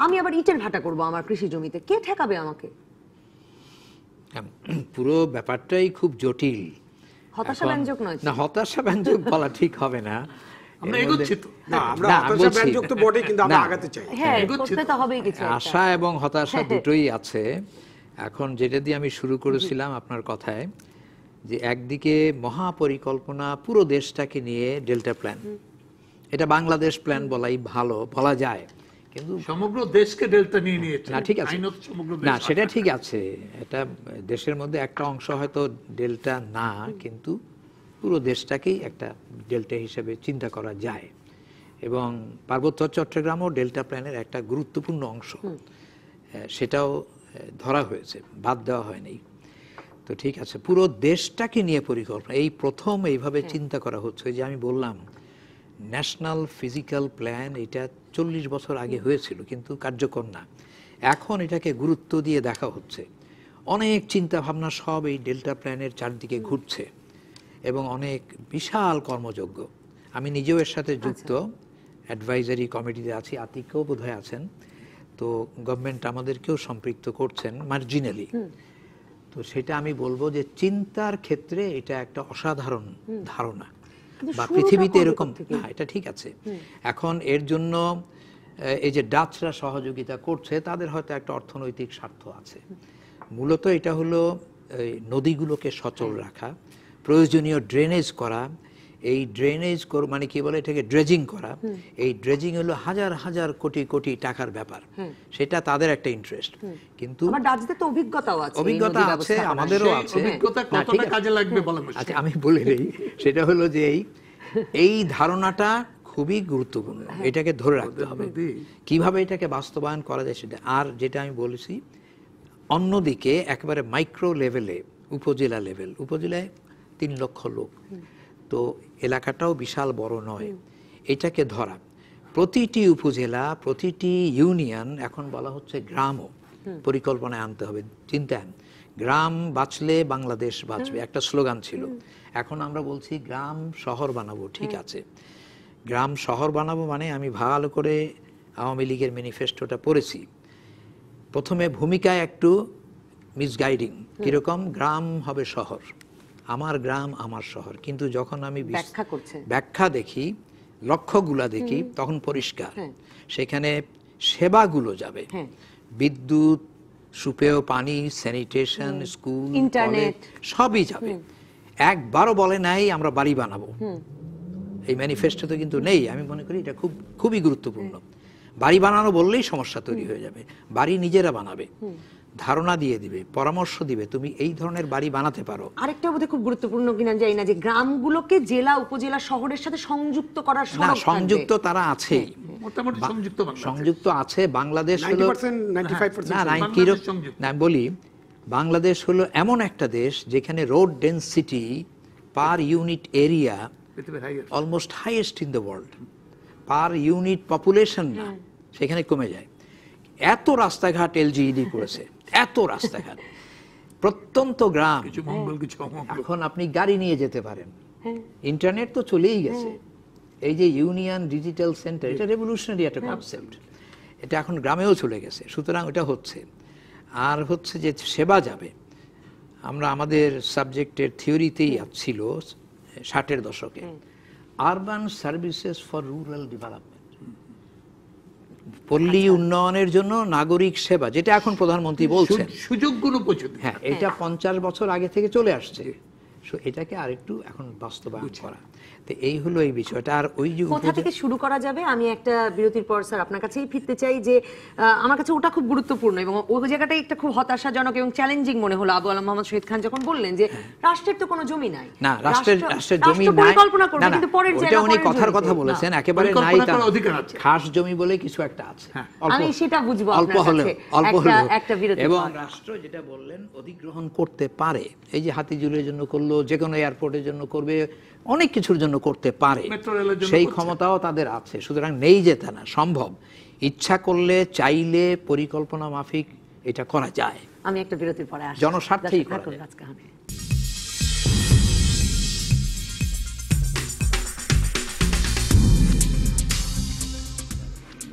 আমি আবার ইটের ভাটা করব আমার কৃষি জমিতে। কে ঠেকাবে আমাকে? পুরো ব্যাপারটাই খুব জটিল, হতাশাব্যঞ্জক নয় না, হতাশাব্যঞ্জক বলা ঠিক হবে না। আমরা এগোচ্ছি তো, আমরা হতাশাব্যঞ্জক তো বটেই, কিন্তু আমরা আগাতে চাই। হ্যাঁ, করতে তো হবেই কিছু। আশা এবং হতাশা দুটোই আছে। এখন যেটা দিয়ে আমি শুরু করেছিলাম আপনার কথায়, যে একদিকে মহাপরিকল্পনা পুরো দেশটাকে নিয়ে ডেল্টা প্ল্যান, এটা বাংলাদেশ প্ল্যান বলাই ভালো, বলা যায়, কিন্তু সমগ্র দেশকে ডেল্টা নিয়ে নিয়েছে। না, ঠিক আছে, না সেটা ঠিক আছে, আছে, এটা দেশের মধ্যে একটা অংশ হয়তো ডেল্টা না, কিন্তু পুরো দেশটাকেই একটা ডেল্টা হিসেবে চিন্তা করা যায়। এবং পার্বত্য চট্টগ্রামও ডেল্টা প্ল্যানের একটা গুরুত্বপূর্ণ অংশ, সেটাও ধরা হয়েছে, বাদ দেওয়া হয়নি। তো ঠিক আছে, পুরো দেশটাকে নিয়ে পরিকল্পনা এই প্রথম এইভাবে চিন্তা করা হচ্ছে। যে আমি বললাম ন্যাশনাল ফিজিক্যাল প্ল্যান, এটা 40 বছর আগে হয়েছিল, কিন্তু কার্যকর না। এখন এটাকে গুরুত্ব দিয়ে দেখা হচ্ছে, অনেক চিন্তা ভাবনা সব এই ডেল্টা প্ল্যানের চারদিকে ঘুরছে, এবং অনেক বিশাল কর্মযজ্ঞ। আমি নিজেও এর সাথে যুক্ত, অ্যাডভাইজারি কমিটিতে আছি, আতিকও বোধহয় আছেন। তো গভর্নমেন্ট আমাদেরকেও সম্পৃক্ত করছেন মার্জিনালি। তো সেটা আমি বলবো যে চিন্তার ক্ষেত্রে এটা একটা অসাধারণ ধারণা, বা পৃথিবীতে এরকম না, এটা ঠিক আছে। এখন এর জন্য এই যে ডাচরা সহযোগিতা করছে, তাদের হয়তো একটা অর্থনৈতিক স্বার্থ আছে। মূলত এটা হলো নদীগুলোকে সচল রাখা, প্রয়োজনীয় ড্রেনেজ করা, এই ড্রেনেজ মানে কি বলে এটাকে ড্রেজিং করা, এই ড্রেজিং হলো হাজার হাজার কোটি কোটি টাকার ব্যাপার, সেটা তাদের একটা ইন্টারেস্ট। কিন্তু আমার রাজ্যে তো অভিজ্ঞতাও আছে, অভিজ্ঞতা আছে, আমাদেরও আছে। অভিজ্ঞতা কতটা কাজে লাগবে বলা মুশকিল। আচ্ছা আমি বলে নেই, সেটা হলো যে এই ধারণাটা খুবই গুরুত্বপূর্ণ, এটাকে ধরে রাখতে হবে, কিভাবে এটাকে বাস্তবায়ন করা যায় সেটা। আর যেটা আমি বলেছি, অন্যদিকে একেবারে মাইক্রো লেভেলে, উপজেলা লেভেল, উপজেলায় 3 লক্ষ লোক, তো এলাকাটাও বিশাল বড় নয়, এটাকে ধরা, প্রতিটি উপজেলা, প্রতিটি ইউনিয়ন, এখন বলা হচ্ছে গ্রামও পরিকল্পনায় আনতে হবে। চিন্তা, গ্রাম বাঁচলে বাংলাদেশ বাঁচবে, একটা স্লোগান ছিল। এখন আমরা বলছি গ্রাম শহর বানাবো, ঠিক আছে, গ্রাম শহর বানাবো মানে আমি ভালো করে আওয়ামী লীগের ম্যানিফেস্টোটা পড়েছি, প্রথমে ভূমিকায় একটু মিসগাইডিং, কিরকম গ্রাম হবে শহর, আমার গ্রাম আমার শহর, কিন্তু যখন আমি ব্যাখ্যা দেখি, লক্ষ্যগুলা দেখি, তখন পরিষ্কার সেখানে সেবাগুলো যাবে, বিদ্যুৎ, সুপেয় পানি, স্যানিটেশন, স্কুল, ইন্টারনেট, সবই যাবে। একবারও বলে নাই আমরা বাড়ি বানাবো, এই ম্যানিফেস্টোতে কিন্তু নেই। আমি মনে করি এটা খুবই গুরুত্বপূর্ণ। বাড়ি বানানো বললেই সমস্যা তৈরি হয়ে যাবে, বাড়ি নিজেরা বানাবে, ধারণা দিয়ে দিবে, পরামর্শ দিবে, তুমি এই ধরনের বাড়ি বানাতে পারো। আরেকটা বোধহয় খুব গুরুত্বপূর্ণ কিনা জানি না, যে গ্রামগুলোকে জেলা উপজেলা শহরের সাথে সংযুক্ত করার সড়ক থাকবে। সংযুক্ত তারা আছেই, মোটামুটি সংযুক্ত আছে। বাংলাদেশ হলো 95% না, আমি বলি বাংলাদেশ হলো এমন একটা দেশ যেখানে road density per unit area almost highest in the world, per unit population না, সেখানে কমে যায়। এত রাস্তাঘাট এলজিইডি করেছে, এত রাস্তাঘাট, প্রত্যন্ত গ্রাম, এখন আপনি গাড়ি নিয়ে যেতে পারেন, ইন্টারনেট তো চলেই গেছে। এই যে ইউনিয়ন ডিজিটাল সেন্টার, এটা রেভলিউশনারি একটা কনসেপ্ট, এটা এখন গ্রামেও চলে গেছে। সুতরাং এটা হচ্ছে, আর হচ্ছে যে সেবা যাবে। আমরা আমাদের সাবজেক্টের থিওরিতেই ছিল 60-এর দশকে, urban services for rural development, পল্লী উন্নয়নের জন্য নাগরিক সেবা, যেটা এখন প্রধানমন্ত্রী বলছেন, সুযোগগুলো প্রচুর। হ্যাঁ, এটা 50 বছর আগে থেকে চলে আসছে, এটাকে আরেকটু এখন বাস্তবায়ন করা। তো এই হলো এই বিষয়টা। আর ওই যে কোথা থেকে শুরু করা যাবে, আমি একটা বিরতির পর স্যার আপনার কাছেই ফিরতে চাই, যে আমার কাছে ওটা খুব গুরুত্বপূর্ণ এবং ওই জায়গাটাই একটা খুব হতাশাজনক এবং চ্যালেঞ্জিং মনে হলো আবু আলম মোহাম্মদ শহীদ খান যখন বললেন যে রাষ্ট্রের তো কোনো জমি নাই। না, রাষ্ট্রের জমি নাই, পরিকল্পনা করবে, কিন্তু পরের জায়গা উনি কথার কথা বলেছেন, একেবারে নাই তার অধিকার আছে, খাস জমি বলে কিছু একটা আছে, আমি সেটা বুঝবো আপনার কাছে। অল্প হলেও, একটা বিরতি, এবং রাষ্ট্র যেটা বললেন অধিগ্রহণ করতে পারে, এই যে হাতিঝিলের জন্য করলো, যে কোনো এয়ারপোর্টের জন্য করবে, অনেক কিছুর জন্য করতে পারে, সেই ক্ষমতাও তাদের আছে। সুতরাং নেই যে তা না, সম্ভব, ইচ্ছা করলে, চাইলে, পরিকল্পনা মাফিক এটা করা যায়। আমি একটা বিরতির পরে আসছি, জনস্বার্থেই করা যায়।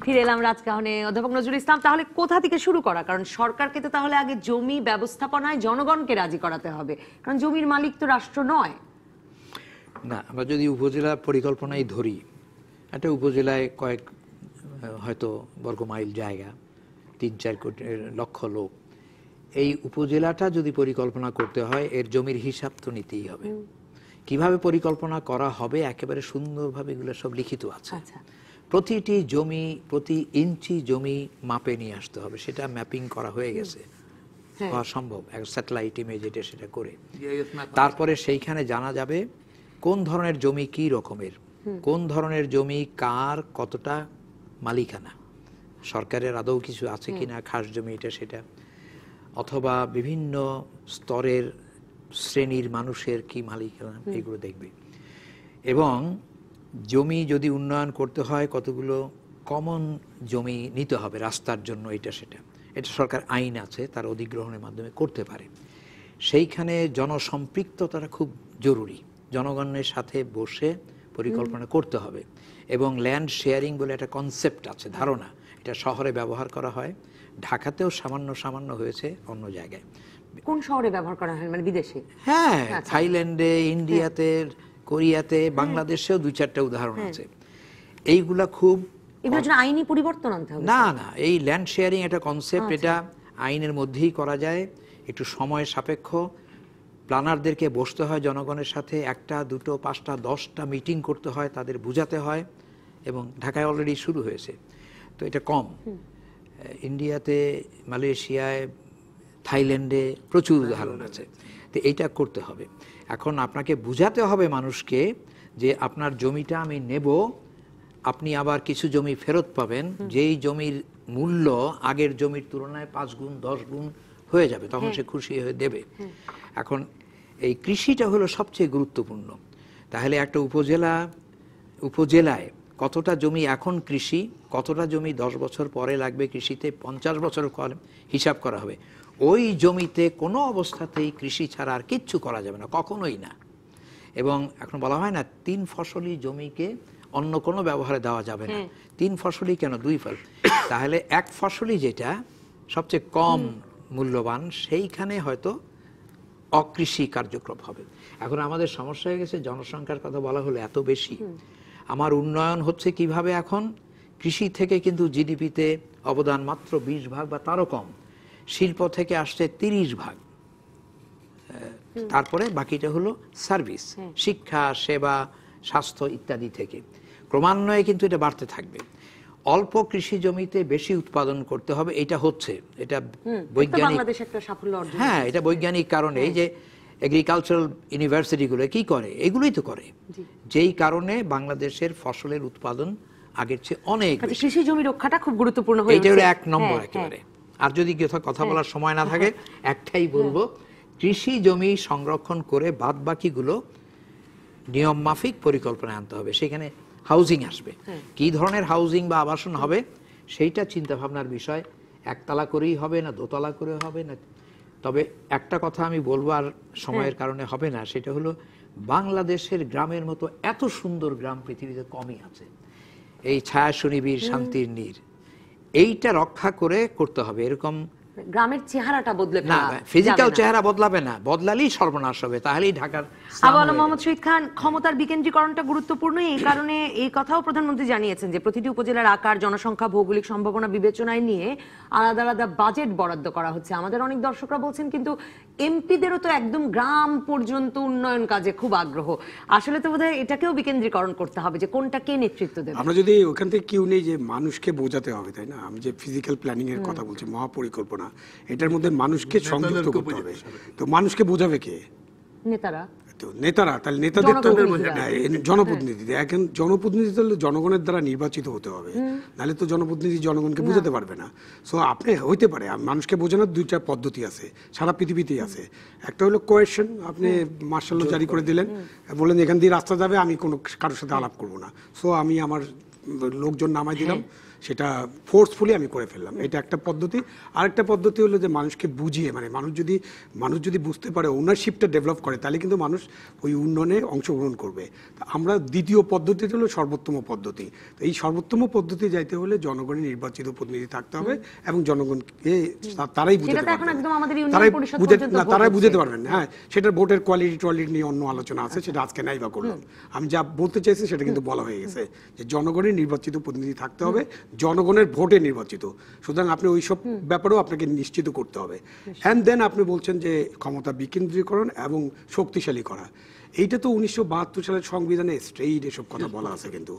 ফিরে এলাম রাজকাহনে। অধ্যাপক নজরুল ইসলাম, তাহলে কোথা থেকে শুরু করা? কারণ সরকারকে তো তাহলে আগে জমি ব্যবস্থাপনায় জনগণকে রাজি করাতে হবে, কারণ জমির মালিক তো রাষ্ট্র নয়। না, আমরা যদি উপজেলা পরিকল্পনাই ধরি, একটা উপজেলায় কয়েক হয়তো বর্গমাইল জায়গা, 3-4 লক্ষ লোক, এই উপজেলাটা যদি পরিকল্পনা করতে হয়, এর জমির হিসাব তো নিতেই হবে। কিভাবে পরিকল্পনা করা হবে একেবারে সুন্দরভাবে এগুলো সব লিখিত আছে। প্রতিটি জমি, প্রতি ইঞ্চি জমি মাপে নিয়ে আসতে হবে, সেটা ম্যাপিং করা হয়ে গেছে, হওয়া সম্ভব, স্যাটেলাইট ইমেজ এটা সেটা করে। তারপরে সেইখানে জানা যাবে কোন ধরনের জমি কি রকমের, কোন ধরনের জমি কার, কতটা মালিকানা, সরকারের আদৌ কিছু আছে কিনা, খাস জমি এটা সেটা, অথবা বিভিন্ন স্তরের শ্রেণীর মানুষের কি মালিকানা, এগুলো দেখবে। এবং জমি যদি উন্নয়ন করতে হয়, কতগুলো কমন জমি নিতে হবে রাস্তার জন্য, এটা সেটা, এটা সরকার আইন আছে, তার অধিগ্রহণের মাধ্যমে করতে পারে। সেইখানে জনসম্পৃক্ততাটা খুব জরুরি, জনগণের সাথে বসে পরিকল্পনা করতে হবে। এবং ল্যান্ড শেয়ারিং বলে একটা কনসেপ্ট আছে, ধারণা, এটা শহরে ব্যবহার করা হয়, ঢাকাতেও সামান্য সামান্য হয়েছে, অন্য জায়গায়। কোন শহরে ব্যবহার করা হয়, মানে বিদেশে? হ্যাঁ, থাইল্যান্ডে, ইন্ডিয়াতে, কোরিয়াতে, বাংলাদেশেও 2-4টা উদাহরণ আছে। এইগুলা খুব, এগুলোর জন্য আইনি পরিবর্তন আনতে হবে? না না, এই ল্যান্ড শেয়ারিং একটা কনসেপ্ট, এটা আইনের মধ্যেই করা যায়, একটু সময় সাপেক্ষ, প্ল্যানারদেরকে বসতে হয় জনগণের সাথে, 1টা 2টো 5টা 10টা মিটিং করতে হয়, তাদের বোঝাতে হয়, এবং ঢাকায় অলরেডি শুরু হয়েছে। তো এটা কম। ইন্ডিয়াতে, মালয়েশিয়ায়, থাইল্যান্ডে প্রচুর উদাহরণ আছে। তো এইটা করতে হবে। এখন আপনাকে বুঝাতে হবে মানুষকে যে আপনার জমিটা আমি নেব, আপনি আবার কিছু জমি ফেরত পাবেন, যেই জমির মূল্য আগের জমির তুলনায় 5 গুণ 10 গুণ হয়ে যাবে, তখন সে খুশি হয়ে দেবে। এখন এই কৃষিটা হলো সবচেয়ে গুরুত্বপূর্ণ। তাহলে একটা উপজেলায় কতটা জমি এখন কৃষি, কতটা জমি 10 বছর পরে লাগবে কৃষিতে, 50 বছর হিসাব করা হবে। ওই জমিতে কোনো অবস্থাতেই কৃষি ছাড়া আর কিচ্ছু করা যাবে না, কখনোই না। এবং এখন বলা হয় না 3 ফসলি জমিকে অন্য কোনো ব্যবহারে দেওয়া যাবে না। 3 ফসলি কেন, 2 ফসল। তাহলে 1 ফসলি যেটা সবচেয়ে কম মূল্যবান, সেইখানে হয়তো অকৃষি কার্যক্রম হবে। এখন আমাদের সমস্যা হয়ে গেছে, জনসংখ্যার কথা বলা হলো এত বেশি। আমার উন্নয়ন হচ্ছে কিভাবে, এখন কৃষি থেকে কিন্তু জিডিপিতে অবদান মাত্র 20 ভাগ বা তারও কম, শিল্প থেকে আসছে 30 ভাগ, তারপরে বাকিটা হলো সার্ভিস, শিক্ষা, সেবা, স্বাস্থ্য ইত্যাদি থেকে। ক্রমান্বয়ে কিন্তু এটা বাড়তে থাকবে। অল্প কৃষি জমিতে বেশি উৎপাদন করতে হবে, এটা হচ্ছে, এটা বৈজ্ঞানিক, হ্যাঁ, এটা বৈজ্ঞানিক কারণে। এই যে এগ্রিকালচারাল ইউনিভার্সিটিগুলো কি করে, এগুলোই তো করে, যেই কারণে বাংলাদেশের ফসলের উৎপাদন আগের চেয়ে অনেক বেশি। কৃষি জমি রক্ষাটা খুব গুরুত্বপূর্ণ হয়ে এটা হলো 1 নম্বর একেবারে। আর যদি কথা বলার সময় না থাকে, একটাই বলবো, কৃষি জমি সংরক্ষণ করে বাদ বাকিগুলো নিয়ম মাফিক পরিকল্পনায় আনতে হবে। সেখানে হাউজিং আসবে, কি ধরনের হাউজিং বা আবাসন হবে সেইটা চিন্তা ভাবনার বিষয়। 1 তলা করেই হবে না 2 তলা করে হবে না। তবে একটা কথা আমি বলবো, আর সময়ের কারণে হবে না, সেটা হলো বাংলাদেশের গ্রামের মতো এত সুন্দর গ্রাম পৃথিবীতে কমই আছে। এই ছায়া সুনিবিড় শান্তির নীর, এইটা রক্ষা করে করতে হবে। এরকম গ্রামের চেহারাটা বদলে না, ফিজিক্যাল চেহারা বদলাবে না, বদলালেই সর্বনাশ হবে, তাহলেই ঢাকার। আবার মোহাম্মদ শহীদ খান, ক্ষমতার বিকেন্দ্রীকরণটা গুরুত্বপূর্ণ, এই কারণে এই কথাও প্রধানমন্ত্রী জানিয়েছেন যে প্রতিটি উপজেলার আকার, জনসংখ্যা, ভৌগোলিক সম্ভাবনা বিবেচনায় নিয়ে আলাদা আলাদা বাজেট বরাদ্দ করা হচ্ছে। আমাদের অনেক দর্শকরা বলছেন কিন্তু এমপিদেরও তো একদম গ্রাম পর্যন্ত উন্নয়ন কাজে খুব আগ্রহ। আসলে তো বোধহয় এটাকেও বিকেন্দ্রীকরণ করতে হবে, যে কোনটা কে নেতৃত্ব দেবে। আমরা যদি ওখান থেকে কেউ নেই, যে মানুষকে বোঝাতে হবে, তাই না? আমি যে ফিজিক্যাল প্ল্যানিং এর কথা বলছি, মহাপরিকল্পনা, এটার মধ্যে মানুষকে সংযুক্ত করতে হবে। তো মানুষকে বোঝাবে কে? নেতারা। তো নেতারা, তাহলে নেতাদের তো জনপ্রতিনিধি। এখন জনপ্রতিনিধি হলে জনগণের দ্বারা নির্বাচিত হতে হবে, নাহলে তো জনপ্রতিনিধি জনগণকে বোঝাতে পারবে না। সো আপনি হইতে পারে, মানুষকে বোঝানোর 2টা পদ্ধতি আছে, সারা পৃথিবীতেই আছে। একটা হলো কোয়েশন, আপনি মার্শাল ল জারি করে দিলেন, বললেন এখান দিয়ে রাস্তা যাবে, আমি কোনো কারোর সাথে আলাপ করবো না, সো আমি আমার লোকজন নামাই দিলাম, সেটা ফোর্সফুলি আমি করে ফেললাম, এটা একটা পদ্ধতি। আরেকটা পদ্ধতি হলো যে মানুষকে বুঝিয়ে, মানে মানুষ যদি বুঝতে পারে, ওনারশিপটা ডেভেলপ করে, তাহলে কিন্তু মানুষ ওই উন্নয়নে অংশগ্রহণ করবে। আমরা দ্বিতীয় পদ্ধতিটা হলো সর্বোত্তম পদ্ধতি। তো এই সর্বোত্তম পদ্ধতি যাইতে হলে জনগণের নির্বাচিত প্রতিনিধি থাকতে হবে, এবং জনগণকে তারাই বুঝাতে পারবেন, তারাই বুঝাতে পারবেন। হ্যাঁ, সেটার ভোটের কোয়ালিটি নিয়ে অন্য আলোচনা আছে, সেটা আজকে নাই বা করলাম। আমি যা বলতে চাইছি সেটা কিন্তু বলা হয়ে গেছে, যে জনগণের নির্বাচিত প্রতিনিধি থাকতে হবে, জনগণের ভোটে নির্বাচিত। সুতরাং আপনি ওই সব ব্যাপারেও আপনাকে নিশ্চিত করতে হবে। অ্যান্ড দেন আপনি বলছেন যে ক্ষমতা বিকেন্দ্রীকরণ এবং শক্তিশালী করা, এইটা তো 1972 সালের সংবিধানে স্ট্রেইট এসব কথা বলা আছে। কিন্তু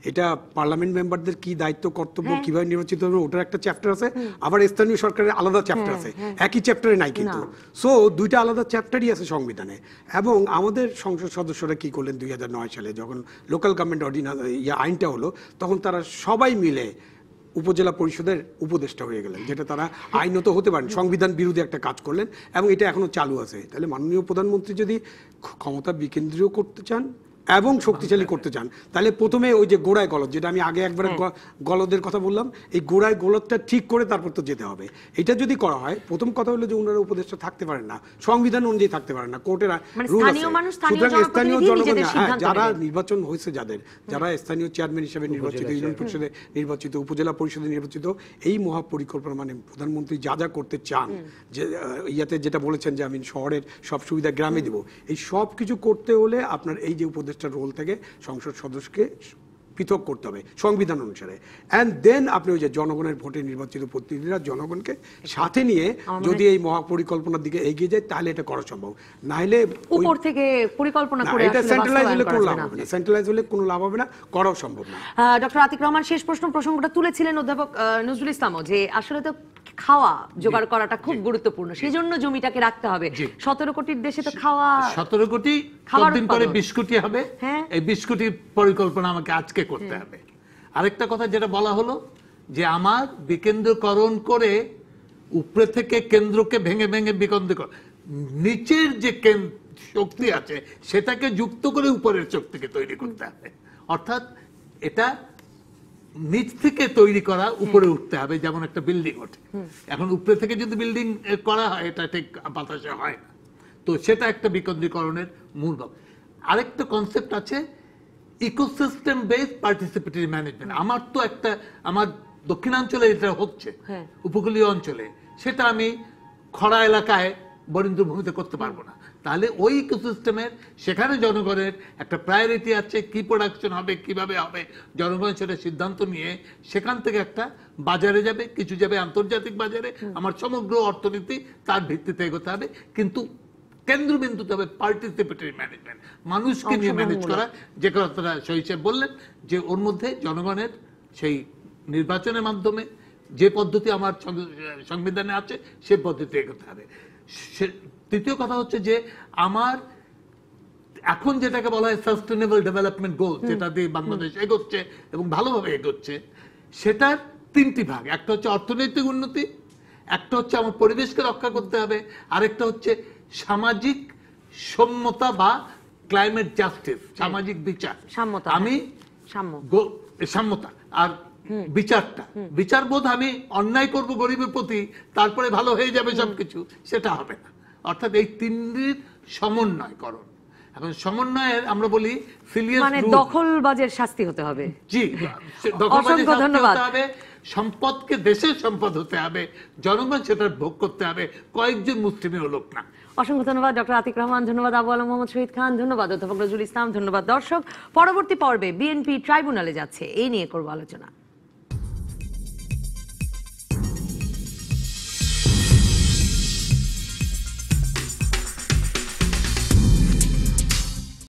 এটা পার্লামেন্ট মেম্বারদের কি দায়িত্ব কর্তব্য, কিভাবে নির্বাচিত হবে, ওটার একটা চ্যাপ্টার আছে, আবার স্থানীয় সরকারের আলাদা চ্যাপ্টার আছে, একই চ্যাপ্টারে নাই কিন্তু। সো 2টা আলাদা চ্যাপ্টারই আছে সংবিধানে। এবং আমাদের সংসদ সদস্যরা কি করলেন 2009 সালে, যখন লোকাল গভর্নমেন্ট অর্ডিন্যান্স আইনটা হলো, তখন তারা সবাই মিলে উপজেলা পরিষদের উপদেষ্টা হয়ে গেলেন, যেটা তারা আইনত হতে পারেন, সংবিধান বিরোধী একটা কাজ করলেন, এবং এটা এখনো চালু আছে। তাহলে মাননীয় প্রধানমন্ত্রী যদি ক্ষমতা বিকেন্দ্রীয় করতে চান এবং শক্তিশালী করতে চান, তাহলে প্রথমে ওই যে গোড়ায় গলদ, যেটা আমি আগে একবার গলদের কথা বললাম, এই গোড়ায় গলদটা ঠিক করে তারপর তো যেতে হবে। এটা যদি করা হয়, প্রথম কথা হলো যে ওনারা উপদেষ্টা থাকতে পারেন না, সংবিধান অনুযায়ী থাকতে পারেন না, কোর্টের রুল আছে। সুতরাং স্থানীয় জনগণ, যারা নির্বাচন হয়েছে, যারা স্থানীয় চেয়ারম্যান হিসেবে নির্বাচিত, ইউনিয়ন পরিষদে নির্বাচিত, উপজেলা পরিষদে নির্বাচিত, এই মহাপরিকল্পনা মানে প্রধানমন্ত্রী যা যা করতে চান, যে ইয়াতে যেটা বলেছেন যে আমি শহরের সব সুবিধা গ্রামে দেব, এই সব কিছু করতে হলে আপনার এই যে উপদেষ্টার রোল থেকে সংসদ সদস্যকে পৃথক করতে হবে সংবিধান অনুসারে। অ্যান্ড দেন আপনি ওই যে জনগণের ভোটে নির্বাচিত প্রতিনিধিরা জনগণকে সাথে নিয়ে যদি এই মহাপরিকল্পনার দিকে এগিয়ে যায় তাহলে এটা করা সম্ভব। নাহলে উপর থেকে পরিকল্পনা করে এটা সেন্ট্রালাইজ হলে কোনো লাভ না। হবে না, সেন্ট্রালাইজ হলে কোনো লাভ হবে না, করাও সম্ভব না। ডক্টর আতিক রহমান, শেষ প্রসঙ্গটা তুলেছিলেন অধ্যাপক নজরুল ইসলামও, যে আসলে তো খাওয়া জোগাড় করাটা খুব গুরুত্বপূর্ণ, সেই জন্য জমিটাকে রাখতে হবে। 17 কোটির দেশে তো খাওয়া 17 কোটি, দিন পরে 20 কোটি হবে। এই 20 কোটির পরিকল্পনা আমাকে আজকে করতে হবে। আরেকটা কথা যেটা বলা হলো যে আমার বিকেন্দ্রীকরণ করে উপরে থেকে কেন্দ্রকে ভেঙে ভেঙে বিকেন্দ্রীকরণ, নিচের যে শক্তি আছে সেটাকে যুক্ত করে উপরের শক্তিকে তৈরি করতে হবে। অর্থাৎ এটা নিচ থেকে তৈরি করা, উপরে উঠতে হবে। যেমন একটা বিল্ডিং ওঠে, এখন উপরে থেকে যদি বিল্ডিং করা হয় এটা ঠিক বাতাসে হয় না, তো সেটা একটা বিকেন্দ্রীকরণের মূল ভাব। আরেকটা কনসেপ্ট আছে ইকোসিস্টেম বেসড পার্টিসিপেটরি ম্যানেজমেন্ট। আমার দক্ষিণাঞ্চলে এটা হচ্ছে, উপকূলীয় অঞ্চলে সেটা আমি খরা এলাকায় বরেন্দ্র ভূমিতে করতে পারবো না। তাহলে ওই ইকোসিস্টেমের সেখানে জনগণের একটা প্রায়োরিটি আছে, কি প্রোডাকশন হবে, কিভাবে হবে, জনগণ সেটা সিদ্ধান্ত নিয়ে সেখান থেকে একটা বাজারে যাবে, কিছু যাবে আন্তর্জাতিক বাজারে, আমার সমগ্র অর্থনীতি তার ভিত্তিতে এগোতে হবে। কিন্তু কেন্দ্রবিন্দুতে হবে পার্টিসিপেটরি ম্যানেজমেন্ট, মানুষকে নিয়ে ম্যানেজ করা। যে কথাটা শহীদ বললেন যে ওর মধ্যে জনগণের সেই নির্বাচনের মাধ্যমে যে পদ্ধতি আমার সংবিধানে আছে সে পদ্ধতি এগোতে হবে। তৃতীয় কথা হচ্ছে যে আমার এখন যেটাকে বলা হয় সাস্টেনেবল ডেভেলপমেন্ট গোল, যেটা দিয়ে বাংলাদেশ এগোচ্ছে এবং ভালোভাবে এগোচ্ছে, সেটার 3টি ভাগ। একটা হচ্ছে অর্থনৈতিক উন্নতি, একটা হচ্ছে আমার পরিবেশকে রক্ষা করতে হবে, আরেকটা হচ্ছে সামাজিক সম্যতা বা ক্লাইমেট জাস্টিস, সামাজিক বিচার। আমি সাম্যতা আর বিচারবোধ, আমি অন্যায় করব গরিবের প্রতি তারপরে ভালো হয়ে যাবে সবকিছু, সেটা হবে না। অর্থাৎ এই 3টির সমন্বয়করণ। এখন সমন্বয়ের আমরা বলি মানে দখলবাজের শাস্তি হতে হবে। জি, দখলবাজের শাস্তি হতে হবে, সম্পদকে দেশের সম্পদ হতে হবে, জনগণ সেটা ভোগ করতে হবে, কয়েকজন মুসলিমের লোক না। অসংখ্য ধন্যবাদ ডক্টর আতিক রহমান, ধন্যবাদ আবু আলম মোহাম্মদ শহীদ খান, ধন্যবাদ অধ্যাপক নজরুল ইসলাম, ধন্যবাদ দর্শক। পরবর্তী পর্বে বিএনপি ট্রাইব্যুনালে যাচ্ছে, এই নিয়ে করব আলোচনা।